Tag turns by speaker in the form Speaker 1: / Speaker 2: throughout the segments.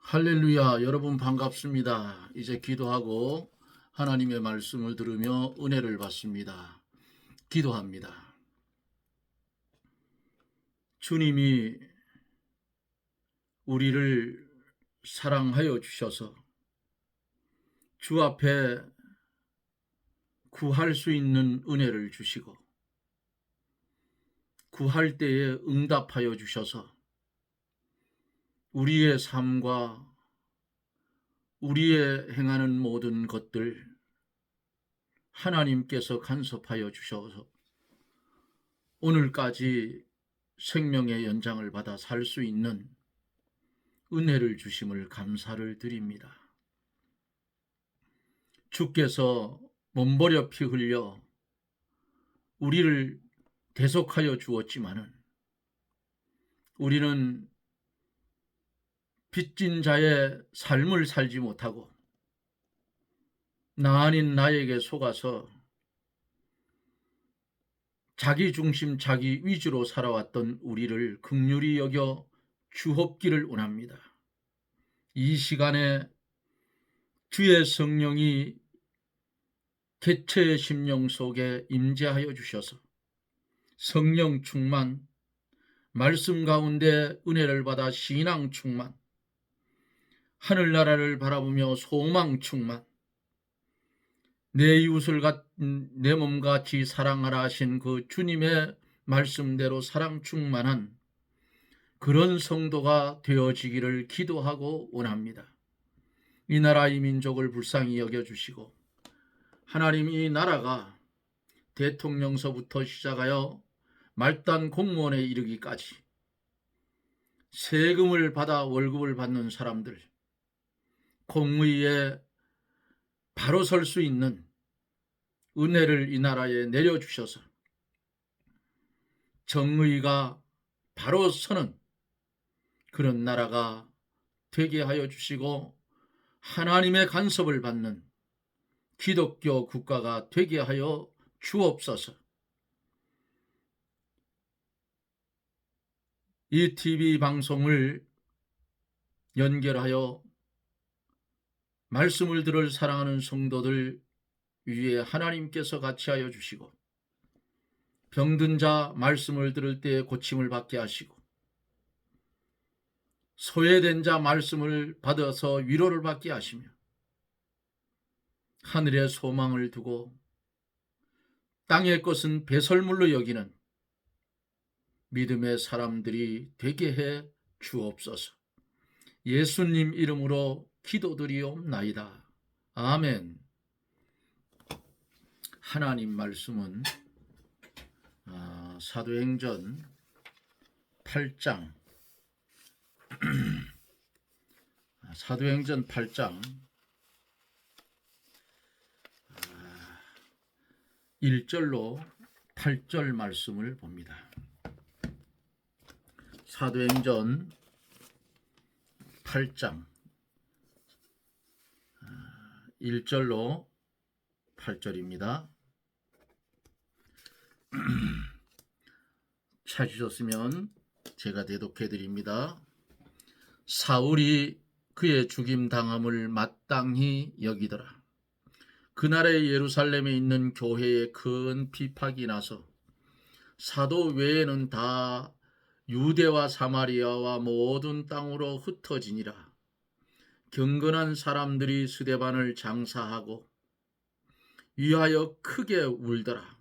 Speaker 1: 할렐루야, 여러분 반갑습니다. 이제 기도하고 하나님의 말씀을 들으며 은혜를 받습니다. 기도합니다. 주님이 우리를 사랑하여 주셔서 주 앞에 구할 수 있는 은혜를 주시고 구할 때에 응답하여 주셔서 우리의 삶과 우리의 행하는 모든 것들 하나님께서 간섭하여 주셔서 오늘까지 생명의 연장을 받아 살 수 있는 은혜를 주심을 감사를 드립니다. 주께서 몸버려 피 흘려 우리를 대속하여 주었지만은 우리는 빚진 자의 삶을 살지 못하고 나 아닌 나에게 속아서 자기 중심 자기 위주로 살아왔던 우리를 긍휼히 여겨 주옵기를 원합니다. 이 시간에 주의 성령이 개체의 심령 속에 임재하여 주셔서 성령 충만, 말씀 가운데 은혜를 받아 신앙 충만, 하늘나라를 바라보며 소망 충만, 내 이웃을 내 몸같이 사랑하라 하신 그 주님의 말씀대로 사랑 충만한 그런 성도가 되어지기를 기도하고 원합니다. 이 나라 이 민족을 불쌍히 여겨주시고 하나님 이 나라가 대통령서부터 시작하여 말단 공무원에 이르기까지 세금을 받아 월급을 받는 사람들, 공의에 바로 설 수 있는 은혜를 이 나라에 내려주셔서 정의가 바로 서는 그런 나라가 되게 하여 주시고 하나님의 간섭을 받는 기독교 국가가 되게 하여 주옵소서. 이 TV 방송을 연결하여 말씀을 들을 사랑하는 성도들 위에 하나님께서 같이 하여 주시고 병든 자 말씀을 들을 때 고침을 받게 하시고 소외된 자 말씀을 받아서 위로를 받게 하시며 하늘의 소망을 두고 땅의 것은 배설물로 여기는 믿음의 사람들이 되게 해 주옵소서. 예수님 이름으로 기도드리옵나이다. 아멘. 하나님 말씀은 사도행전 8장 사도행전 8장 1절로 8절 말씀을 봅니다. 사도행전 8장 1절로 8절입니다. 찾으셨으면 제가 대독해 드립니다. 사울이 그의 죽임 당함을 마땅히 여기더라. 그날에 예루살렘에 있는 교회에 큰 비박이 나서 사도 외에는 다 유대와 사마리아와 모든 땅으로 흩어지니라. 경건한 사람들이 스데반을 장사하고 위하여 크게 울더라.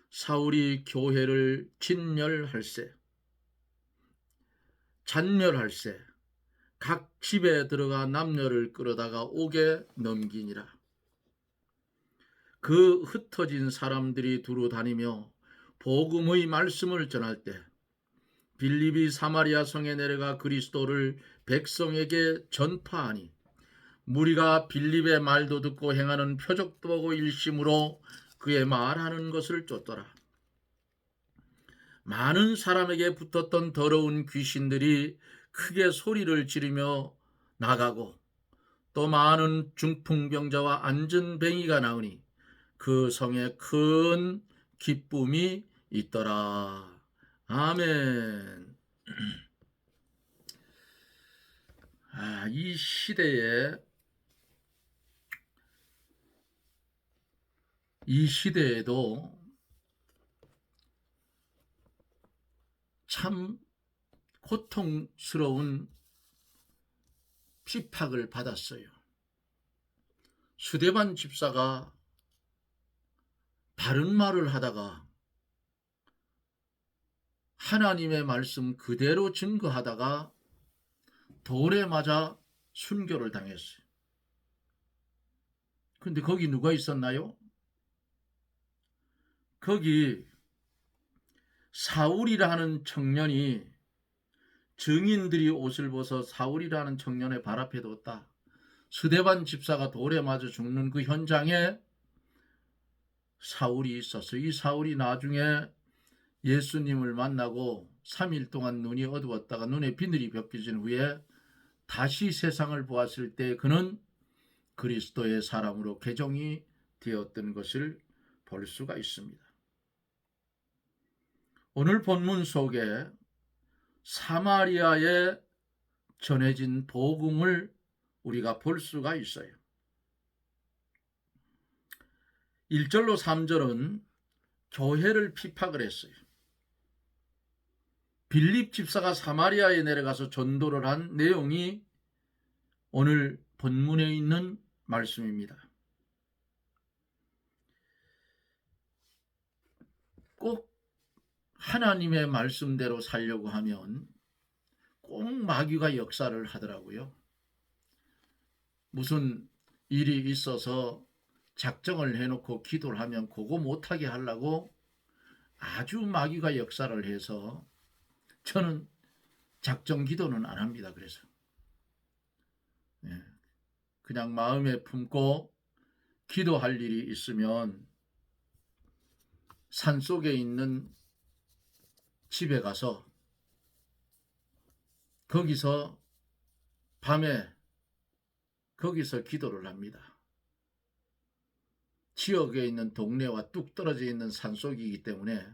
Speaker 1: 사울이 교회를 잔멸할세 각 집에 들어가 남녀를 끌어다가 옥에 넘기니라. 그 흩어진 사람들이 두루 다니며 복음의 말씀을 전할 때 빌립이 사마리아 성에 내려가 그리스도를 백성에게 전파하니 무리가 빌립의 말도 듣고 행하는 표적도 보고 일심으로 그의 말하는 것을 쫓더라. 많은 사람에게 붙었던 더러운 귀신들이 크게 소리를 지르며 나가고 또 많은 중풍병자와 안전뱅이가 나오니 그 성에 큰 기쁨이 있더라. 아멘. 이 시대에도 참 고통스러운 핍박을 받았어요. 스데반 집사가 바른 말을 하다가 하나님의 말씀 그대로 증거하다가 돌에 맞아 순교를 당했어요. 근데 거기 누가 있었나요? 거기 사울이라는 청년이, 증인들이 옷을 벗어 사울이라는 청년의 발 앞에 뒀다. 스데반 집사가 돌에 맞아 죽는 그 현장에 사울이 있었어요. 이 사울이 나중에 예수님을 만나고 3일 동안 눈이 어두웠다가 눈에 비늘이 벗겨진 후에 다시 세상을 보았을 때 그는 그리스도의 사람으로 개종이 되었던 것을 볼 수가 있습니다. 오늘 본문 속에 사마리아에 전해진 복음을 우리가 볼 수가 있어요. 1절로 3절은 교회를 핍박을 했어요. 빌립 집사가 사마리아에 내려가서 전도를 한 내용이 오늘 본문에 있는 말씀입니다. 꼭 하나님의 말씀대로 살려고 하면 꼭 마귀가 역사를 하더라고요. 무슨 일이 있어서 작정을 해놓고 기도를 하면 그거 못하게 하려고 아주 마귀가 역사를 해서 저는 작정 기도는 안 합니다. 그래서 그냥 마음에 품고 기도할 일이 있으면 산속에 있는 집에 가서 거기서 밤에 거기서 기도를 합니다. 지역에 있는 동네와 뚝 떨어져 있는 산속이기 때문에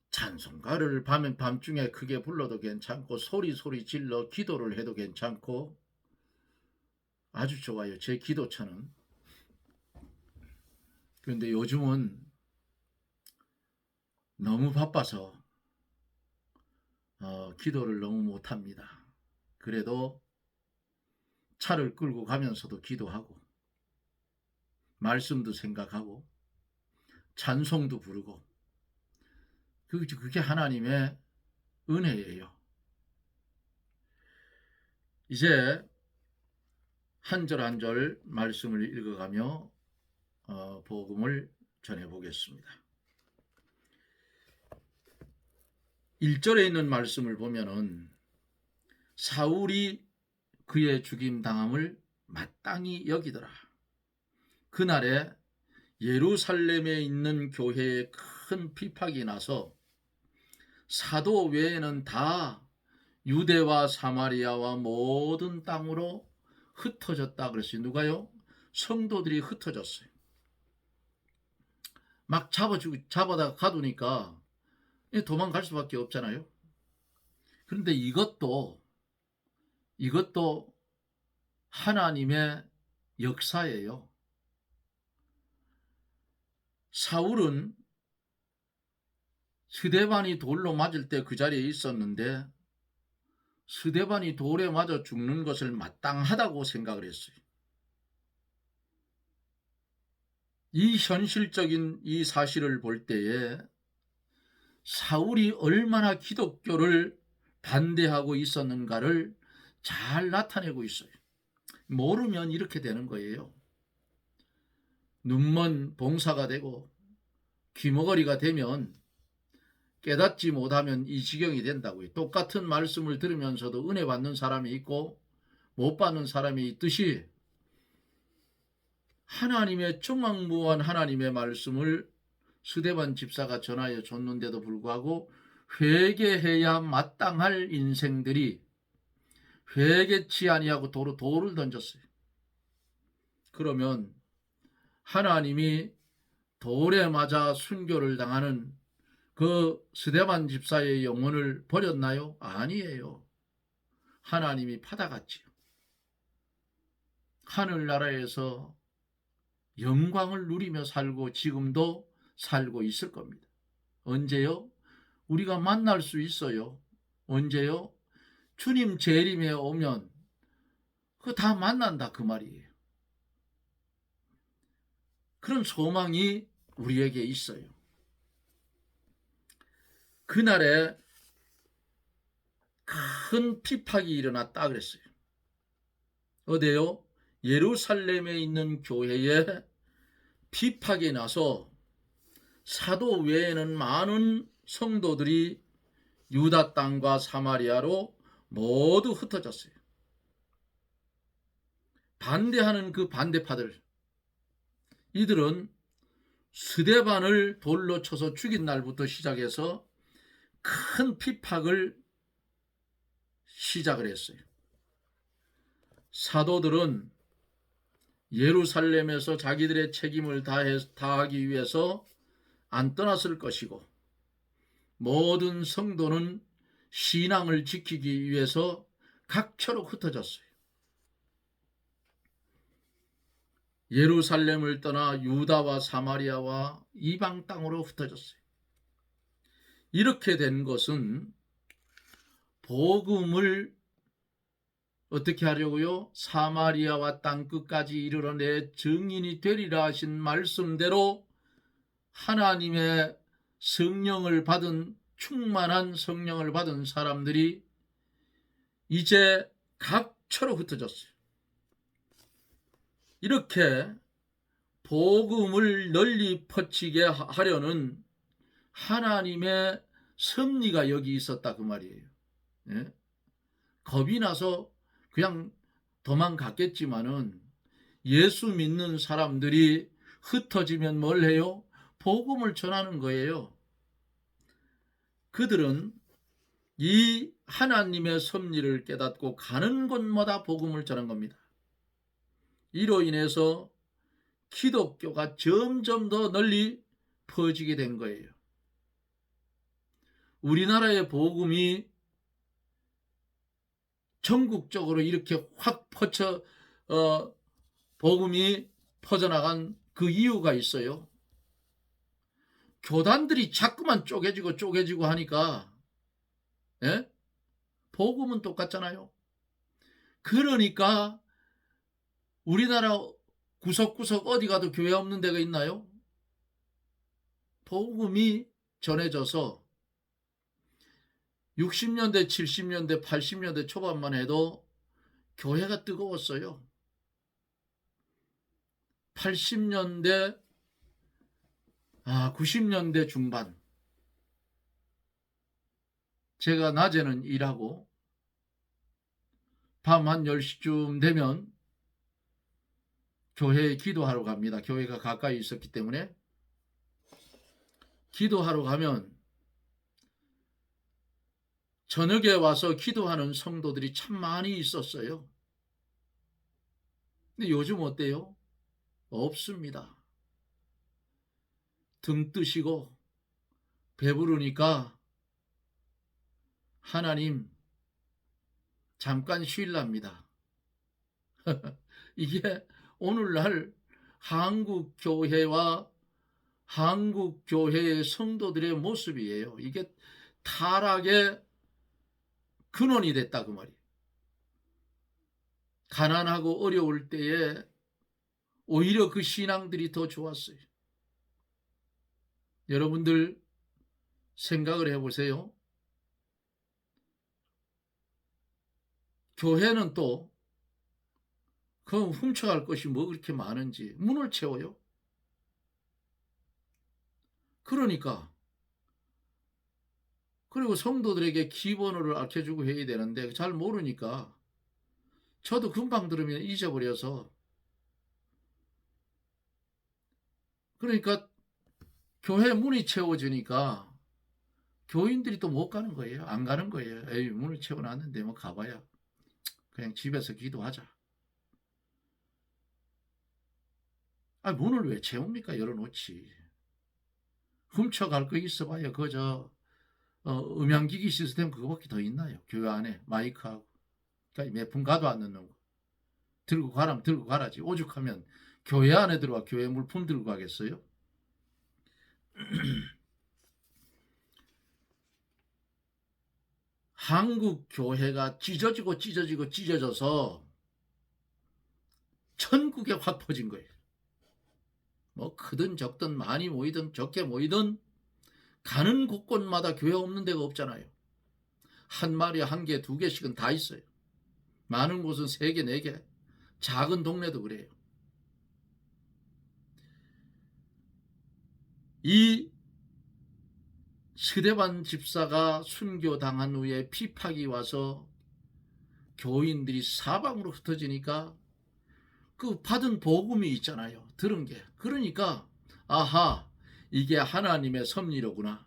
Speaker 1: 찬송가를 밤중에 크게 불러도 괜찮고 소리 질러 기도를 해도 괜찮고 아주 좋아요. 제 기도처는. 그런데 요즘은 너무 바빠서 기도를 너무 못합니다. 그래도 차를 끌고 가면서도 기도하고 말씀도 생각하고 찬송도 부르고 그게 하나님의 은혜예요. 이제 한 절 한 절 말씀을 읽어가며 복음을 전해보겠습니다. 1절에 있는 말씀을 보면은 사울이 그의 죽임당함을 마땅히 여기더라. 그날에 예루살렘에 있는 교회에 큰 핍박이 나서 사도 외에는 다 유대와 사마리아와 모든 땅으로 흩어졌다 그랬어요. 누가요? 성도들이 흩어졌어요. 막 잡아다가 가두니까 도망갈 수밖에 없잖아요. 그런데 이것도 하나님의 역사예요. 사울은 스데반이 돌로 맞을 때 그 자리에 있었는데 스데반이 돌에 맞아 죽는 것을 마땅하다고 생각을 했어요. 이 현실적인 이 사실을 볼 때에 사울이 얼마나 기독교를 반대하고 있었는가를 잘 나타내고 있어요. 모르면 이렇게 되는 거예요. 눈먼 봉사가 되고 귀머거리가 되면 깨닫지 못하면 이 지경이 된다고요. 똑같은 말씀을 들으면서도 은혜 받는 사람이 있고 못 받는 사람이 있듯이 하나님의 정확무한 하나님의 말씀을 스데반 집사가 전하여 줬는데도 불구하고 회개해야 마땅할 인생들이 회개치 아니하고 돌을 던졌어요. 그러면 하나님이 돌에 맞아 순교를 당하는 그 스데반 집사의 영혼을 버렸나요? 아니에요. 하나님이 받아갔지요. 하늘나라에서 영광을 누리며 살고 지금도 살고 있을 겁니다. 언제요? 우리가 만날 수 있어요. 언제요? 주님 재림에 오면 그거 다 만난다 그 말이에요. 그런 소망이 우리에게 있어요. 그날에 큰 피팍이 일어났다 그랬어요. 어디요? 예루살렘에 있는 교회에 피팍이 나서 사도 외에는 많은 성도들이 유다 땅과 사마리아로 모두 흩어졌어요. 반대하는 그 반대파들, 이들은 스데반을 돌로 쳐서 죽인 날부터 시작해서 큰 피팍을 시작을 했어요. 사도들은 예루살렘에서 자기들의 책임을 다하기 위해서 안 떠났을 것이고, 모든 성도는 신앙을 지키기 위해서 각처로 흩어졌어요. 예루살렘을 떠나 유다와 사마리아와 이방 땅으로 흩어졌어요. 이렇게 된 것은 복음을 어떻게 하려고요? 사마리아와 땅끝까지 이르러 내 증인이 되리라 하신 말씀대로 하나님의 성령을 받은, 충만한 성령을 받은 사람들이 이제 각처로 흩어졌어요. 이렇게 복음을 널리 퍼지게 하려는 하나님의 섭리가 여기 있었다 그 말이에요. 예? 겁이 나서 그냥 도망갔겠지만은 예수 믿는 사람들이 흩어지면 뭘 해요? 복음을 전하는 거예요. 그들은 이 하나님의 섭리를 깨닫고 가는 곳마다 복음을 전한 겁니다. 이로 인해서 기독교가 점점 더 널리 퍼지게 된 거예요. 우리나라의 복음이 전국적으로 이렇게 확 복음이 퍼져나간 그 이유가 있어요. 교단들이 자꾸만 쪼개지고 하니까, 예? 복음은 똑같잖아요. 그러니까 우리나라 구석구석 어디 가도 교회 없는 데가 있나요? 복음이 전해져서 60년대, 70년대, 80년대 초반만 해도 교회가 뜨거웠어요. 80년대, 90년대 중반, 제가 낮에는 일하고 밤 한 10시쯤 되면 교회에 기도하러 갑니다. 교회가 가까이 있었기 때문에 기도하러 가면 저녁에 와서 기도하는 성도들이 참 많이 있었어요. 근데 요즘 어때요? 없습니다. 등 뜨시고 배부르니까 하나님 잠깐 쉴랍니다. 이게 오늘날 한국 교회와 한국 교회의 성도들의 모습이에요. 이게 타락의 근원이 됐다 그 말이에요. 가난하고 어려울 때에 오히려 그 신앙들이 더 좋았어요. 여러분들 생각을 해보세요. 교회는 또 그 훔쳐갈 것이 뭐 그렇게 많은지 문을 채워요. 그러니까 그리고 성도들에게 기본어를 알려주고 해야 되는데 잘 모르니까 저도 금방 들으면 잊어버려서, 그러니까 교회 문이 채워지니까 교인들이 또 못 가는 거예요. 안 가는 거예요. 에이, 문을 채워놨는데 뭐 가봐야 그냥 집에서 기도하자. 문을 왜 채웁니까? 열어놓지. 훔쳐갈 거 있어봐야 그저 음향기기 시스템 그거밖에 더 있나요? 교회 안에 마이크하고. 그러니까 몇 푼 가도 안 넣는 거. 들고 가라면 들고 가라지. 오죽하면 교회 안에 들어와 교회 물품 들고 가겠어요? 한국 교회가 찢어져서 천국에 확 퍼진 거예요. 뭐 크든 적든 많이 모이든 적게 모이든 가는 곳곳마다 교회 없는 데가 없잖아요. 한 마리, 한 개, 두 개씩은 다 있어요. 많은 곳은 세 개, 네 개. 작은 동네도 그래요. 이 스데반 집사가 순교당한 후에 피팍이 와서 교인들이 사방으로 흩어지니까 그 받은 복음이 있잖아요. 들은 게. 그러니까 아하, 이게 하나님의 섭리로구나.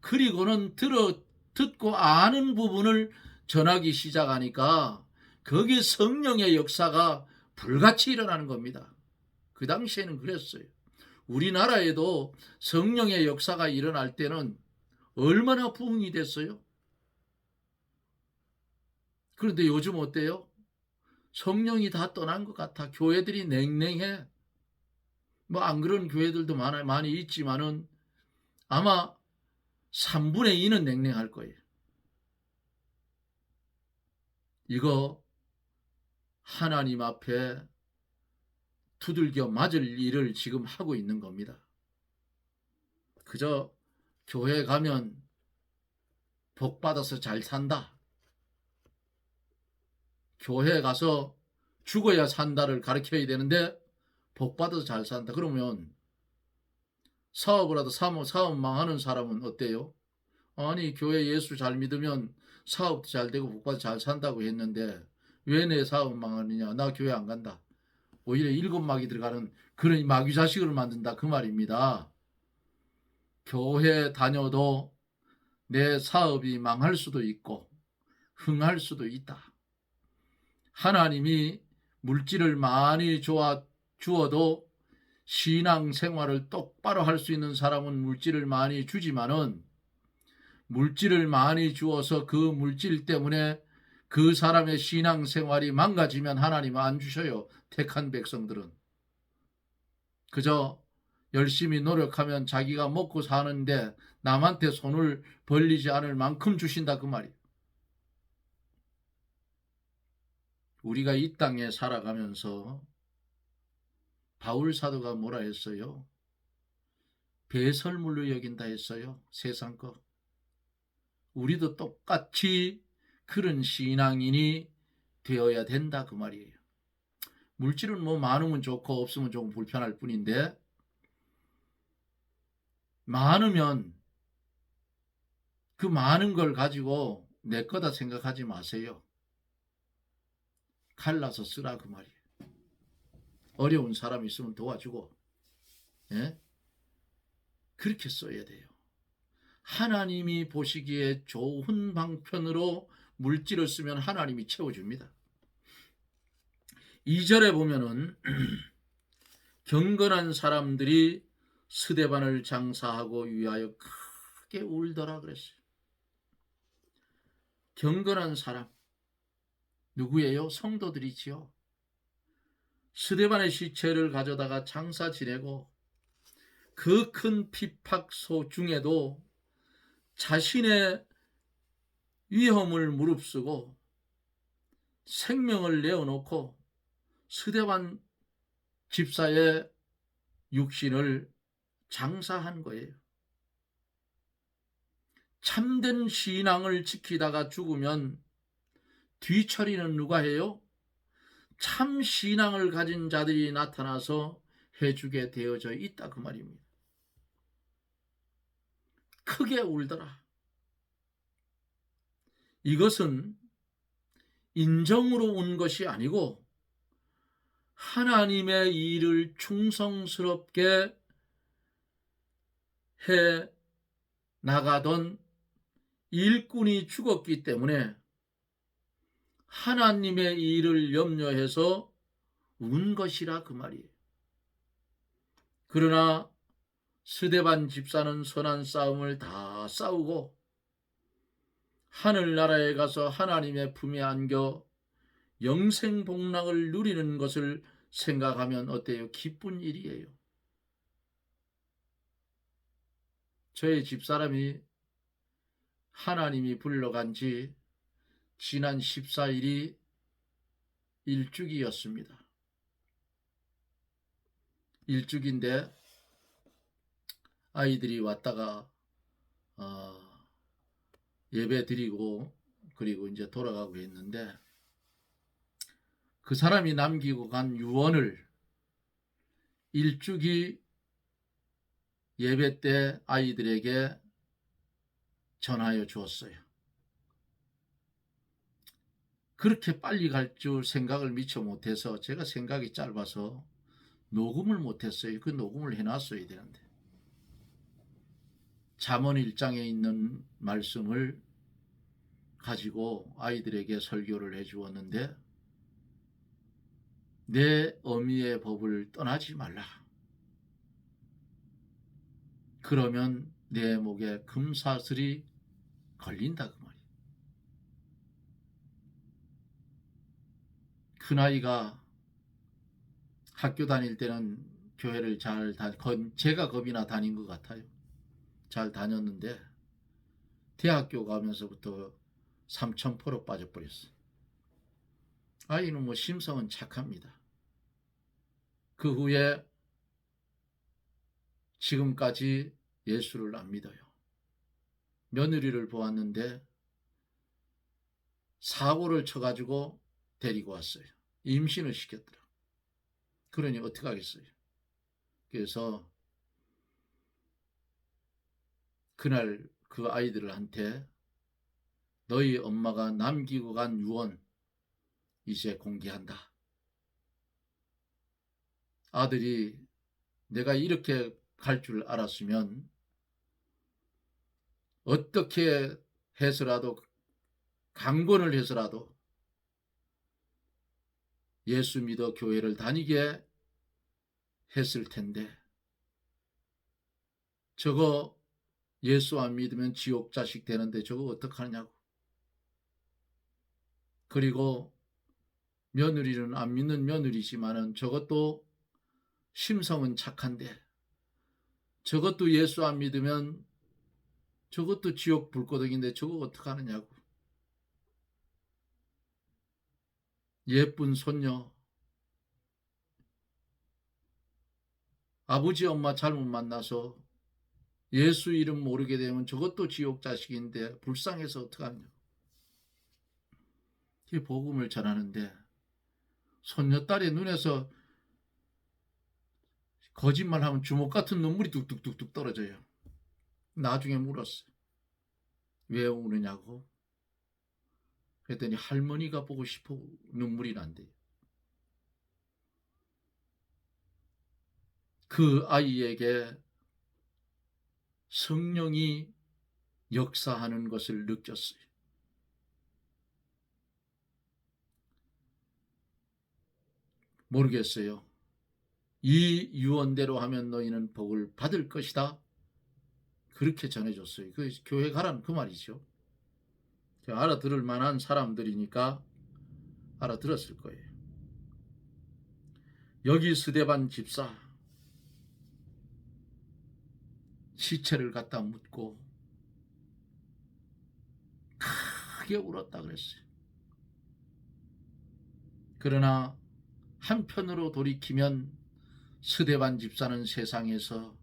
Speaker 1: 그리고는 듣고 아는 부분을 전하기 시작하니까 거기에 성령의 역사가 불같이 일어나는 겁니다. 그 당시에는 그랬어요. 우리나라에도 성령의 역사가 일어날 때는 얼마나 부흥이 됐어요. 그런데 요즘 어때요? 성령이 다 떠난 것 같아. 교회들이 냉랭해. 뭐 안 그런 교회들도 많이 있지만은 아마 3분의 2는 냉랭할 거예요. 이거 하나님 앞에 두들겨 맞을 일을 지금 하고 있는 겁니다. 그저 교회 가면 복 받아서 잘 산다. 교회 가서 죽어야 산다를 가르쳐야 되는데 복 받아서 잘 산다. 그러면 사업을 하다 사업 망하는 사람은 어때요? 아니 교회 예수 잘 믿으면 사업도 잘 되고 복 받아서 잘 산다고 했는데 왜 내 사업 망하느냐? 나 교회 안 간다. 오히려 일곱 마귀 들어가는 그런 마귀 자식을 만든다 그 말입니다. 교회 다녀도 내 사업이 망할 수도 있고 흥할 수도 있다. 하나님이 물질을 많이 주어도 신앙생활을 똑바로 할 수 있는 사람은 물질을 많이 주지만은 물질을 많이 주어서 그 물질 때문에 그 사람의 신앙생활이 망가지면 하나님은 안 주셔요. 택한 백성들은. 그저 열심히 노력하면 자기가 먹고 사는데 남한테 손을 벌리지 않을 만큼 주신다 그 말이에요. 우리가 이 땅에 살아가면서 바울 사도가 뭐라 했어요? 배설물로 여긴다 했어요. 세상 거. 우리도 똑같이 그런 신앙인이 되어야 된다 그 말이에요. 물질은 뭐 많으면 좋고 없으면 조금 불편할 뿐인데 많으면 그 많은 걸 가지고 내 거다 생각하지 마세요. 갈라서 쓰라 그 말이에요. 어려운 사람 있으면 도와주고 그렇게 써야 돼요. 하나님이 보시기에 좋은 방편으로 물질을 쓰면 하나님이 채워줍니다. 2절에 보면은 경건한 사람들이 스데반을 장사하고 위하여 크게 울더라 그랬어요. 경건한 사람 누구예요? 성도들이지요. 스데반의 시체를 가져다가 장사 지내고 그 큰 핍박소 중에도 자신의 위험을 무릅쓰고 생명을 내어놓고 스데반 집사의 육신을 장사한 거예요. 참된 신앙을 지키다가 죽으면 뒤처리는 누가 해요? 참 신앙을 가진 자들이 나타나서 해주게 되어져 있다 그 말입니다. 크게 울더라. 이것은 인정으로 운 것이 아니고 하나님의 일을 충성스럽게 해 나가던 일꾼이 죽었기 때문에 하나님의 일을 염려해서 운 것이라 그 말이에요. 그러나 스데반 집사는 선한 싸움을 다 싸우고 하늘나라에 가서 하나님의 품에 안겨 영생 복락을 누리는 것을 생각하면 어때요? 기쁜 일이에요. 저희 집사람이 하나님이 불러간 지 지난 14일이 일주기였습니다. 일주기인데 아이들이 왔다가 예배 드리고 그리고 이제 돌아가고 했는데, 그 사람이 남기고 간 유언을 일주기 예배 때 아이들에게 전하여 주었어요. 그렇게 빨리 갈 줄 생각을 미처 못해서 제가 생각이 짧아서 녹음을 못했어요. 그 녹음을 해놨어야 되는데, 잠언 1장에 있는 말씀을 가지고 아이들에게 설교를 해주었는데, 내 어미의 법을 떠나지 말라. 그러면 내 목에 금사슬이 걸린다, 그 말이에요. 큰아이가 학교 다닐 때는 교회를 제가 겁이나 다닌 것 같아요. 잘 다녔는데 대학교 가면서부터 삼천포로 빠져버렸어요. 아이는 뭐 심성은 착합니다. 그 후에 지금까지 예수를 안 믿어요. 며느리를 보았는데 사고를 쳐가지고 데리고 왔어요. 임신을 시켰더라. 그러니 어떻게 하겠어요. 그래서 그날 그 아이들한테 너희 엄마가 남기고 간 유언 이제 공개한다. 아들이 내가 이렇게 갈 줄 알았으면 어떻게 해서라도, 강권을 해서라도 예수 믿어 교회를 다니게 했을 텐데, 저거 예수 안 믿으면 지옥 자식 되는데 저거 어떡하냐고. 그리고 며느리는 안 믿는 며느리지만은 저것도 심성은 착한데 저것도 예수 안 믿으면 저것도 지옥 불고덕인데 저거 어떡하느냐고. 예쁜 손녀, 아버지 엄마 잘못 만나서 예수 이름 모르게 되면 저것도 지옥 자식인데 불쌍해서 어떡하느냐고. 이 복음을 전하는데 손녀딸의 눈에서 거짓말하면 주먹 같은 눈물이 뚝뚝뚝뚝 떨어져요. 나중에 물었어요. 왜 우느냐고. 그랬더니 할머니가 보고 싶어 눈물이 난대요. 그 아이에게 성령이 역사하는 것을 느꼈어요. 모르겠어요. 이 유언대로 하면 너희는 복을 받을 것이다. 그렇게 전해줬어요. 그 교회 가라는 그 말이죠. 알아들을 만한 사람들이니까 알아들었을 거예요. 여기 스데반 집사 시체를 갖다 묻고 크게 울었다 그랬어요. 그러나 한편으로 돌이키면 스데반 집사는 세상에서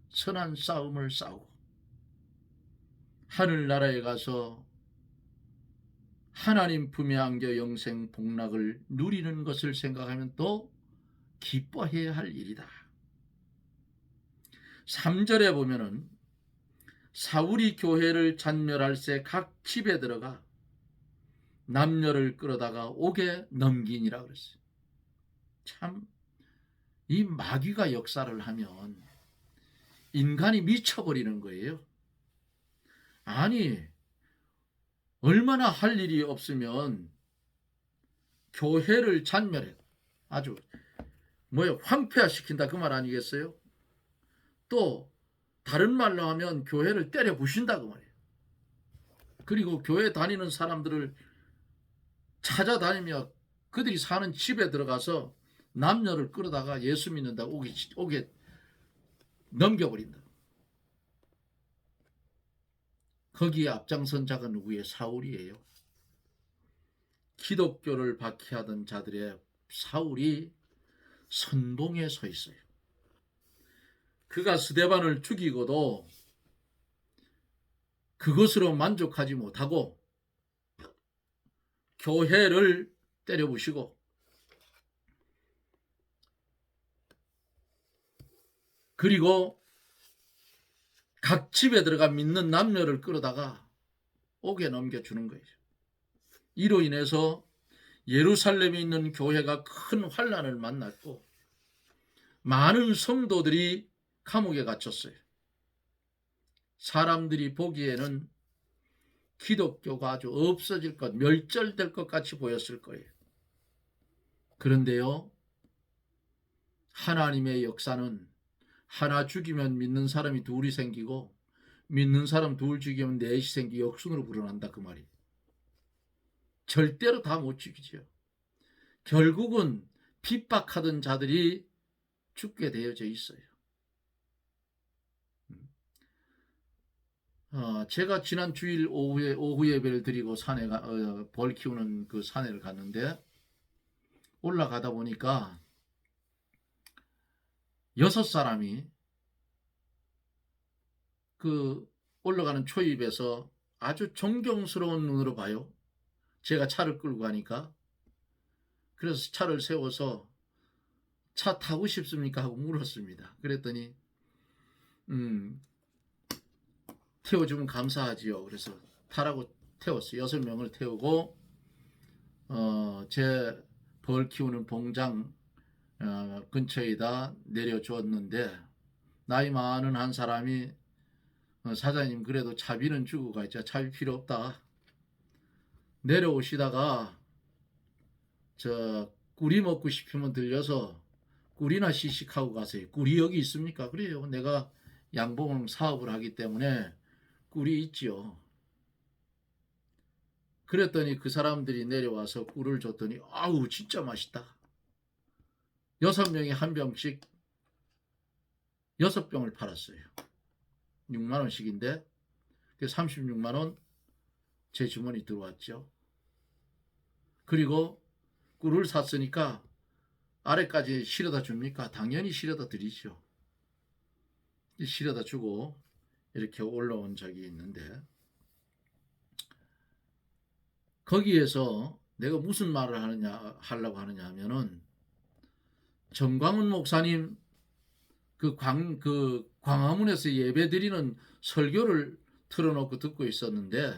Speaker 1: 선한 싸움을 싸우고 하늘나라에 가서 하나님 품에 안겨 영생 복락을 누리는 것을 생각하면 또 기뻐해야 할 일이다. 3절에 보면은 사울이 교회를 잔멸할 새 각 집에 들어가 남녀를 끌어다가 옥에 넘기니라 그랬어요. 참, 이 마귀가 역사를 하면 인간이 미쳐버리는 거예요. 아니, 얼마나 할 일이 없으면 교회를 잔멸해. 아주 황폐화시킨다 그 말 아니겠어요? 또 다른 말로 하면 교회를 때려 부신다 그 말이에요. 그리고 교회 다니는 사람들을 찾아다니며 그들이 사는 집에 들어가서 남녀를 끌어다가 예수 믿는다고 오게 넘겨버린다. 거기에 앞장선 자가 누구예요? 사울이에요. 기독교를 박해하던 자들의 사울이 선봉에 서 있어요. 그가 스데반을 죽이고도 그것으로 만족하지 못하고 교회를 때려부시고 그리고 각 집에 들어가 믿는 남녀를 끌어다가 옥에 넘겨주는 거예요. 이로 인해서 예루살렘에 있는 교회가 큰 환난을 만났고 많은 성도들이 감옥에 갇혔어요. 사람들이 보기에는 기독교가 아주 없어질 것, 멸절될 것 같이 보였을 거예요. 그런데요, 하나님의 역사는 하나 죽이면 믿는 사람이 둘이 생기고 믿는 사람 둘 죽이면 넷이 생기 역순으로 불어난다 그 말이에요. 절대로 다 못 죽이죠. 결국은 핍박하던 자들이 죽게 되어져 있어요. 제가 지난 주일 오후 예배를 드리고 벌 키우는 그 산에를 갔는데 올라가다 보니까 6사람이 그 올라가는 초입에서 아주 존경스러운 눈으로 봐요. 제가 차를 끌고 가니까. 그래서 차를 세워서 차 타고 싶습니까? 하고 물었습니다. 그랬더니 태워주면 감사하지요. 그래서 타라고 태웠어요. 6명을 태우고 제 벌 키우는 봉장 근처에다 내려주었는데 나이 많은 한 사람이 사장님 그래도 차비는 주고 가자. 차비 필요 없다. 내려오시다가 저 꿀이 먹고 싶으면 들려서 꿀이나 시식하고 가세요. 꿀이 여기 있습니까? 그래요. 내가 양봉 사업을 하기 때문에 꿀이 있지요. 그랬더니 그 사람들이 내려와서 꿀을 줬더니 아우 진짜 맛있다. 6명이 한 병씩 6병을 팔았어요. 6만원씩인데 36만원 제 주머니 들어왔죠. 그리고 꿀을 샀으니까 아래까지 실어다 줍니까? 당연히 실어다 드리죠. 실어다 주고 이렇게 올라온 적이 있는데 거기에서 내가 무슨 말을 하려고 하느냐 하면은 정광훈 목사님 그 광화문에서 예배 드리는 설교를 틀어놓고 듣고 있었는데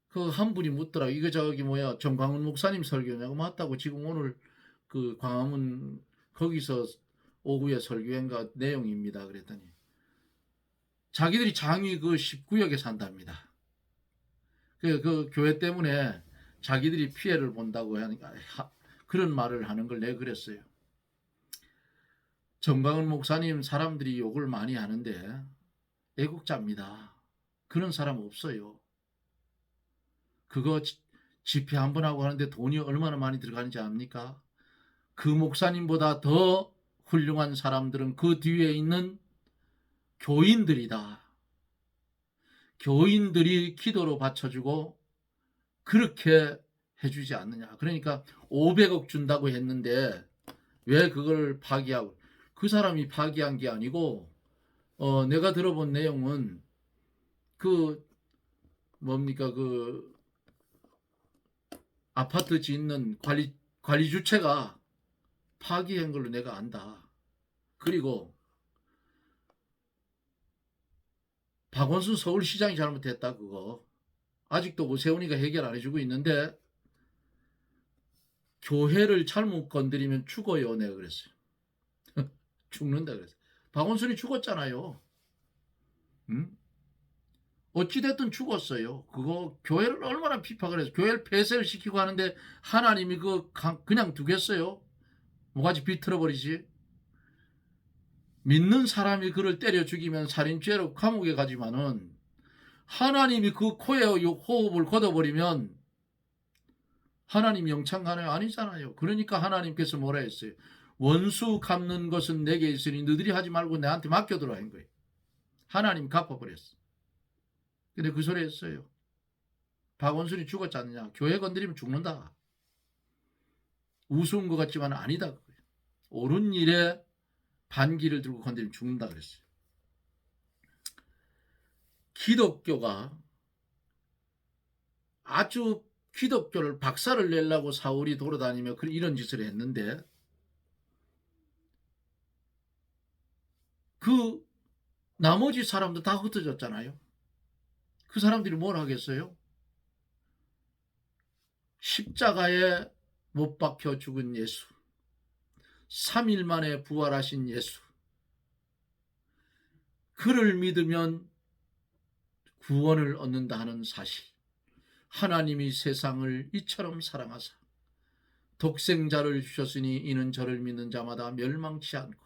Speaker 1: 그 한 분이 묻더라. 이거 저기 뭐야 정광훈 목사님 설교냐고. 맞다고. 지금 오늘 그 광화문 거기서 오후에 설교인가 내용입니다. 그랬더니 자기들이 장위 그 19역에 산답니다. 그 교회 때문에 자기들이 피해를 본다고 하는 그런 말을 하는 걸 내가 그랬어요. 정광훈 목사님 사람들이 욕을 많이 하는데 애국자입니다. 그런 사람 없어요. 그거 집회 한 번 하고 하는데 돈이 얼마나 많이 들어가는지 압니까? 그 목사님보다 더 훌륭한 사람들은 그 뒤에 있는 교인들이다. 교인들이 기도로 바쳐주고 그렇게 해주지 않느냐. 그러니까 500억 준다고 했는데 왜 그걸 파기하고, 그 사람이 파기한 게 아니고 내가 들어본 내용은 그 뭡니까 그 아파트 짓는 관리 주체가 파기한 걸로 내가 안다. 그리고 박원순 서울시장이 잘못했다. 그거 아직도 오세훈이가 해결 안 해주고 있는데 교회를 잘못 건드리면 죽어요. 내가 그랬어요. 죽는다 그랬어요. 박원순이 죽었잖아요. 응? 어찌됐든 죽었어요. 그거 교회를 얼마나 핍박을 해서 교회를 폐쇄를 시키고 하는데 하나님이 그냥 두겠어요? 뭐가지 비틀어버리지. 믿는 사람이 그를 때려 죽이면 살인죄로 감옥에 가지만은 하나님이 그 코에 호흡을 걷어버리면 하나님 영창가는 아니잖아요. 그러니까 하나님께서 뭐라 했어요? 원수 갚는 것은 내게 있으니 너희들이 하지 말고 내한테 맡겨두라 한 거예요. 하나님 갚아버렸어. 근데 그 소리 했어요. 박원순이 죽었지 않느냐? 교회 건드리면 죽는다. 우스운 것 같지만 아니다. 옳은 일에 반기를 들고 건드리면 죽는다 그랬어요. 기독교가 아주 기독교를 박살을 내려고 사울이 돌아다니며 이런 짓을 했는데 그 나머지 사람도 다 흩어졌잖아요. 그 사람들이 뭘 하겠어요? 십자가에 못 박혀 죽은 예수, 3일 만에 부활하신 예수, 그를 믿으면 구원을 얻는다 하는 사실, 하나님이 세상을 이처럼 사랑하사 독생자를 주셨으니 이는 저를 믿는 자마다 멸망치 않고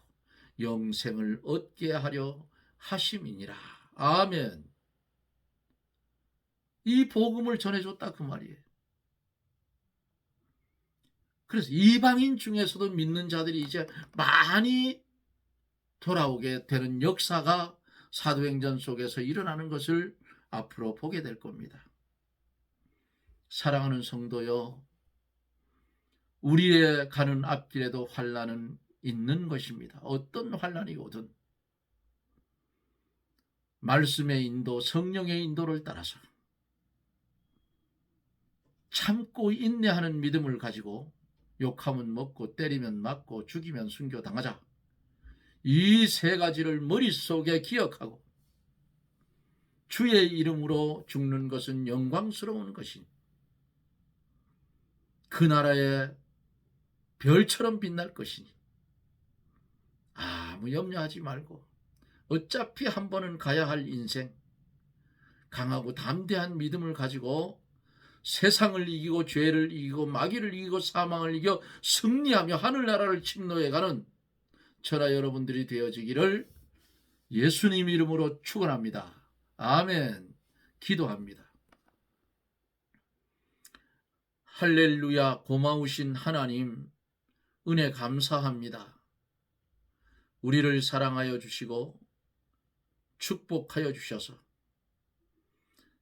Speaker 1: 영생을 얻게 하려 하심이니라. 아멘. 이 복음을 전해줬다 그 말이에요. 그래서 이방인 중에서도 믿는 자들이 이제 많이 돌아오게 되는 역사가 사도행전 속에서 일어나는 것을 앞으로 보게 될 겁니다. 사랑하는 성도여, 우리의 가는 앞길에도 환난은 있는 것입니다. 어떤 환난이 오든 말씀의 인도, 성령의 인도를 따라서 참고 인내하는 믿음을 가지고 욕하면 먹고 때리면 맞고 죽이면 순교당하자. 이 세 가지를 머릿속에 기억하고 주의 이름으로 죽는 것은 영광스러운 것이니 그 나라의 별처럼 빛날 것이니 아무 염려하지 말고 어차피 한 번은 가야 할 인생, 강하고 담대한 믿음을 가지고 세상을 이기고 죄를 이기고 마귀를 이기고 사망을 이겨 승리하며 하늘나라를 침노해가는 저나 여러분들이 되어지기를 예수님 이름으로 축원합니다. 아멘. 기도합니다. 할렐루야. 고마우신 하나님, 은혜 감사합니다. 우리를 사랑하여 주시고 축복하여 주셔서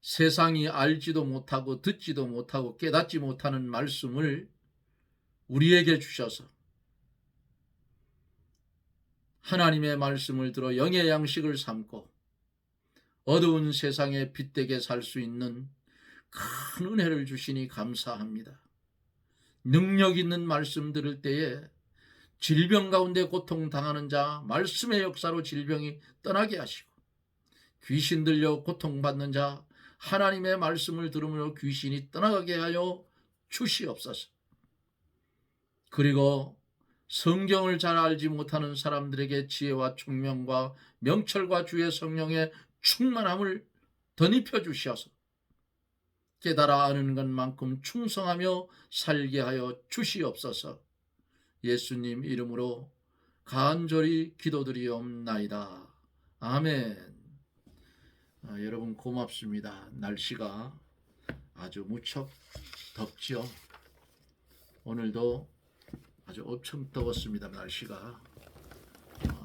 Speaker 1: 세상이 알지도 못하고 듣지도 못하고 깨닫지 못하는 말씀을 우리에게 주셔서 하나님의 말씀을 들어 영의 양식을 삼고 어두운 세상에 빛되게 살 수 있는 큰 은혜를 주시니 감사합니다. 능력 있는 말씀 들을 때에 질병 가운데 고통당하는 자 말씀의 역사로 질병이 떠나게 하시고 귀신 들려 고통받는 자 하나님의 말씀을 들으므로 귀신이 떠나가게 하여 주시옵소서. 그리고 성경을 잘 알지 못하는 사람들에게 지혜와 총명과 명철과 주의 성령의 충만함을 덧입혀 주시어서 깨달아 아는 것만큼 충성하며 살게 하여 주시옵소서. 예수님 이름으로 간절히 기도드리옵나이다. 아멘. 여러분 고맙습니다. 날씨가 아주 무척 덥지요. 오늘도 아주 엄청 더웠습니다. 날씨가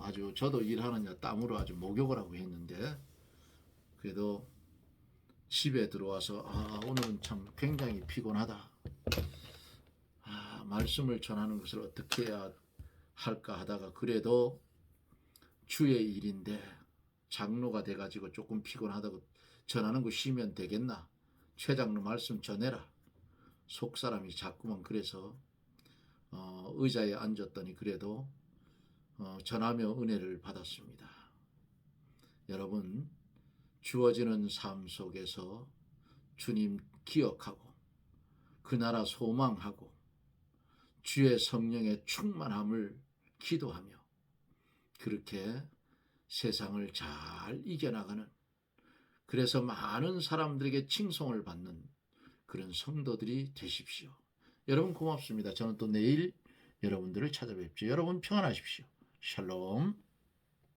Speaker 1: 아주 저도 일하는 땀으로 아주 목욕을 하고 했는데 그래도 집에 들어와서 오늘은 참 굉장히 피곤하다. 말씀을 전하는 것을 어떻게 해야 할까 하다가 그래도 주의 일인데 장로가 돼가지고 조금 피곤하다고 전하는 거 쉬면 되겠나? 최 장로 말씀 전해라. 속사람이 자꾸만 그래서 의자에 앉았더니 그래도 전하며 은혜를 받았습니다. 여러분 주어지는 삶 속에서 주님 기억하고 그 나라 소망하고 주의 성령의 충만함을 기도하며 그렇게 세상을 잘 이겨나가는, 그래서 많은 사람들에게 칭송을 받는 그런 성도들이 되십시오. 여러분 고맙습니다. 저는 또 내일 여러분들을 찾아뵙죠. 여러분 평안하십시오. 샬롬.